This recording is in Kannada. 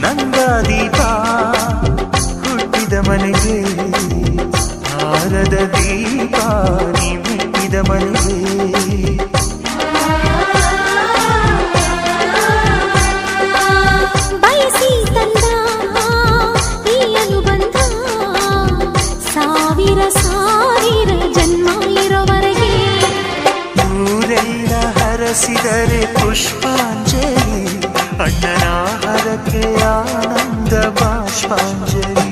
ನಂದ ದೀಪ ಹುಟ್ಟಿದ ಮನೆಗೆ ಹಾರದ ದೀಪ ನೀ ಮೆಟ್ಟಿದ ಮನೆಗೆ ಬಯಸಿ ತಂದ ಈ ಅನುಬಂಧ ಸಾವಿರ ಸಾವಿರ ಜನ್ಮ ಇರೋವರೆಗೆ ಊರೆಲ್ಲ ಹರಸಿದರೆ ಪುಷ್ಪಾಂಜಲಿ ಅಣ್ಣನ ಹರಕೆ ಆನಂದ ಬಾಷ್ಪಾಂಜಲಿ